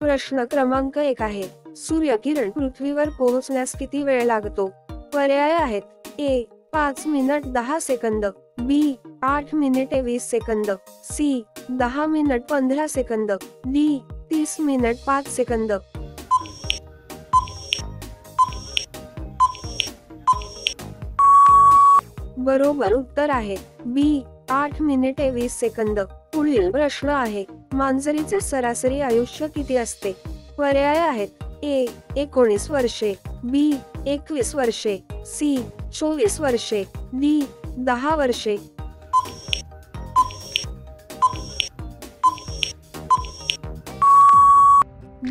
प्रश्न क्रमांक 1 आहे, सूर्यकिरण पृथ्वीवर पोहोचण्यास किती वेळ लागतो? पर्याय आहेत: ए 5 मिनिट 10 सेकंद, बी 8 मिनिटे 20 सेकंद, सी 10 मिनिट 15 सेकंद, डी 30 मिनिट 5 सेकंद. बरोबर उत्तर आहे बी 8 मिनिटे 20 सेकंद. पुढील प्रश्न आहे, मांजरीचे सरासरी आयुष्य किती असते? पर्याय आहेत: ए 19 वर्षे, बी 21 वर्षे, सी 24 वर्षे, डी 10 वर्षे.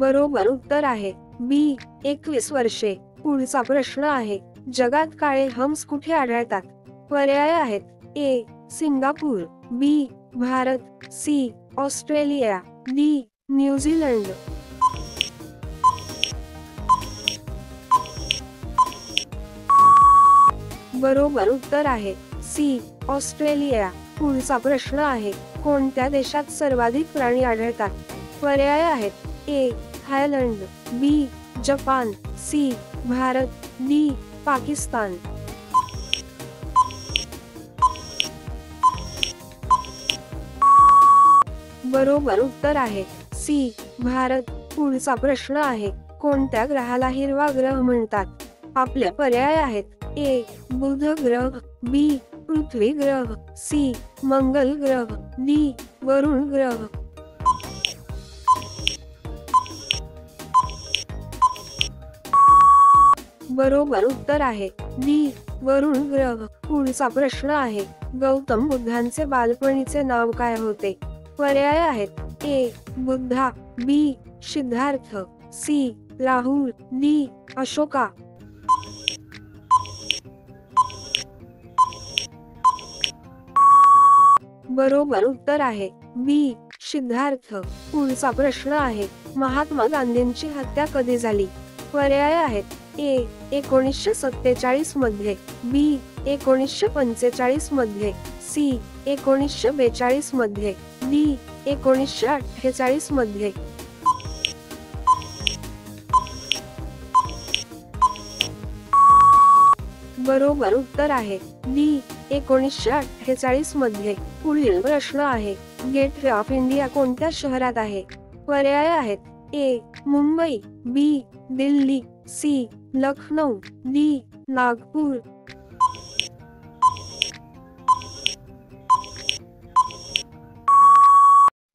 बरोबर उत्तर आहे बी 21 वर्षे. पुढचा प्रश्न आहे, जगात काळे हंस कुठे आढळतात? पर्याय आहेत: A Singapore, B Bharat, C Australia, D New Zealand. बरोबर उत्तर आहे सी ऑस्ट्रेलिया. पुढचा प्रश्न आहे, कोणत्या देशात सर्वाधिक प्राणी आढळतात? पर्याय आहेत: A Thailand, B Japan, C Bharat, D Pakistan. बरोबर उत्तर आहे सी भारत. पुढचा प्रश्न आहे, कोणत्या ग्रहाला हिरवा ग्रह म्हणतात? आपले पर्याय आहेत: ए बुध ग्रह, बी पृथ्वी ग्रह, सी मंगल ग्रह, डी वरुण ग्रह. बरोबर उत्तर आहे डी वरुण ग्रह. पुढचा प्रश्न आहे, गौतम बुद्धांचे बालपणीचे नाव काय होते? पर्याय आहेत: ए बुद्धा, बी सिद्धार्थ, सी राहुल, डी अशोका. बरोबर उत्तर आहे बी सिद्धार्थ. पुढचा प्रश्न आहे, महात्मा गांधींची हत्या कधी झाली? पर्याय आहेत: ए 1947 मध्ये, बी 1945 मध्ये, सी 1942 मध्ये, डी 1948 मध्ये. बरोबर उत्तर आहे डी 1948 मध्ये. पुढील प्रश्न आहे, गेटवे ऑफ इंडिया कोणत्या शहरात आहे? पर्याय आहेत: ए मुंबई, बी दिल्ली, सी लखनौ, डी नागपूर.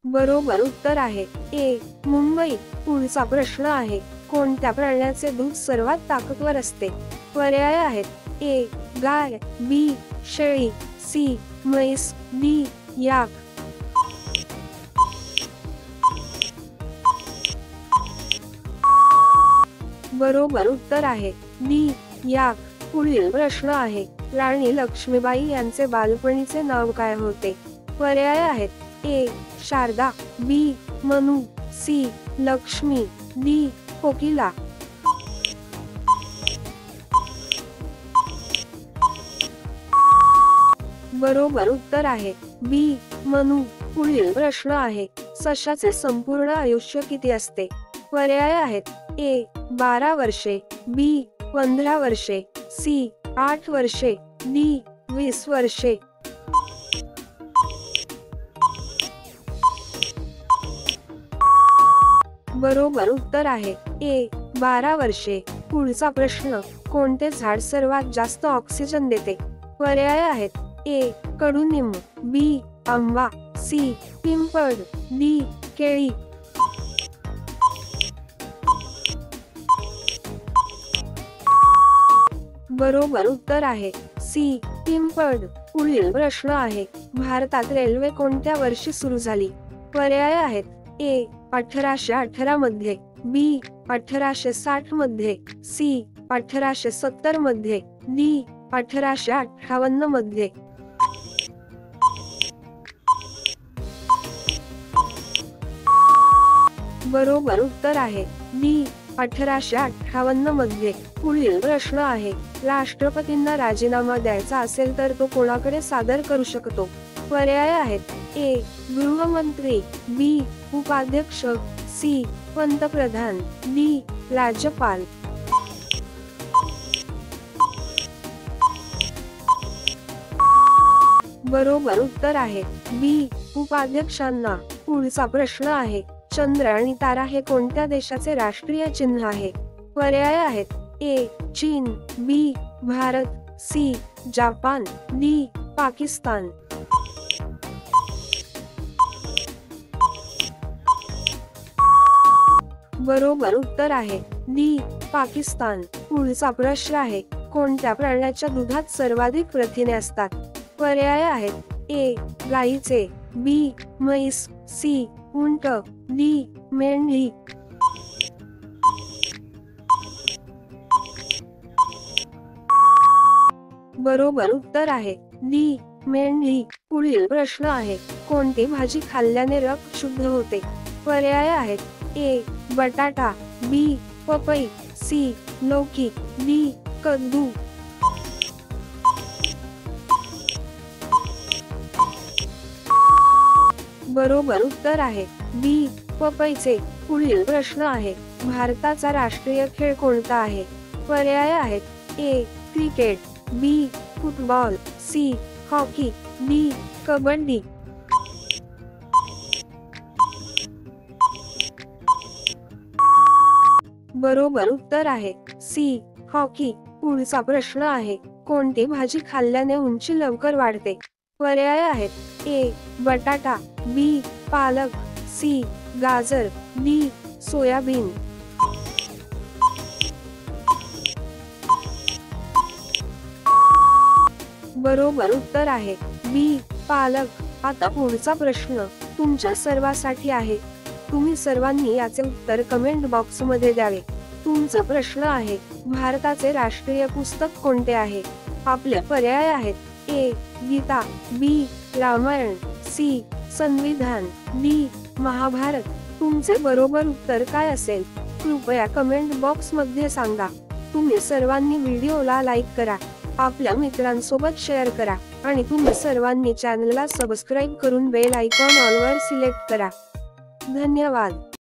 बरोबर उत्तर आहे ए मुंबई. पुढचा प्रश्न आहे, कोणत्या प्राण्याचे दूध सर्वात ताकदवर असते? पर्याय आहेत: ए गाय, बी शेळी, सी म्हैस, डी याक. बरोबर उत्तर आहे डी याक. पुढील प्रश्न आहे, राणी लक्ष्मीबाई यांचे बालपणीचे नाव काय होते? पर्याय आहेत: ए शारदा, बी मनू, सी लक्ष्मी, डी कोकिला. बरोबर उत्तर आहे बी मनू. पुढील प्रश्न आहे, सशाचे संपूर्ण आयुष्य किती असते? पर्याय आहेत: ए 12 वर्षे, बी 15 वर्षे, सी 8 वर्षे, डी 20 वर्षे. बरोबर उत्तर आहे ए 12 वर्षे. पुढचा प्रश्न, कोणते झाड सर्वात जास्त ऑक्सिजन देते? पर्याय आहेत: ए कडुनिंब, बी आंबा, सी पिंपळ, डी केळी. बरोबर उत्तर आहे सी पिंपळ. पुढील प्रश्न आहे, भारतात रेल्वे कोणत्या वर्षी सुरू झाली? पर्याय आहेत: ए 1818 मध्ये, बी 1860 मध्ये, सी 1870 मध्ये, डी 1858 मध्ये. बरोबर उत्तर आहे डी 1858 मध्ये. पुढील प्रश्न आहे, राष्ट्रपतींना राजीनामा द्यायचा असेल तर तो कोणाकडे सादर करू शकतो? पर्याय आहेत: ए गृहमंत्री, बी उपाध्यक्ष, सी पंतप्रधान, डी राज्यपाल। बरोबर उत्तर आहे बी उपाध्यक्षांना। पुढचा प्रश्न आहे, चंद्र आणि तारा हे कोणत्या देशाचे राष्ट्रीय चिन्ह आहे? पर्याय आहेत ए चीन, B Bharat, C Japan, D Pakistan. बरोबर उत्तर आहे डी पाकिस्तान। पुढचा प्रश्न आहे, कोणत्या प्राण्याच्या दुधात सर्वाधिक प्रथिने असतात? पर्याय आहेत ए गाईचे, बी म्हैस, सी उंट, डी मेंढी। बरोबर उत्तर आहे डी मेंढी। पुढील प्रश्न आहे, कोणती भाजी खाल्ल्याने रक्त शुद्ध होते? पर्याय आहेत ए बटाटा, बी पपई, सी लौकी, डी कद्दू। बरोबर उत्तर आहे बी पपईचे। पुढील प्रश्न आहे, भारताचा राष्ट्रीय खेळ कोणता आहे? पर्याय आहेत A cricket, B football, C hockey, D kabaddi. बरोबर उत्तर आहे सी हॉकी। पुढचा प्रश्न आहे, कोणती भाजी खाल्ल्याने उंची लवकर वाढते? पर्याय आहेत ए बटाटा, बी पालक, सी गाजर, डी सोयाबीन। बरोबर उत्तर आहे बी पालक। आता पुढचा प्रश्न तुमच्या सर्वांसाठी आहे, तुम्ही सर्वांनी याचे उत्तर कमेंट बॉक्स मध्ये द्यावे। तुमचा प्रश्न आहे, भारताचे राष्ट्रीय पुस्तक कोणते आहे? आपले पर्याय आहेत ए गीता, बी रामायण, सी संविधान, डी महाभारत। तुमचे बरोबर उत्तर काय असेल कृपया कमेंट बॉक्स मध्ये सांगा। तुम्ही सर्वांनी व्हिडिओला लाईक करा, आपल्या मित्रांसोबत शेअर करा आणि तुम्ही सर्वांनी चॅनलला सबस्क्राईब करून बेल आयकॉन ऑल वर सिलेक्ट करा। धन्यवाद।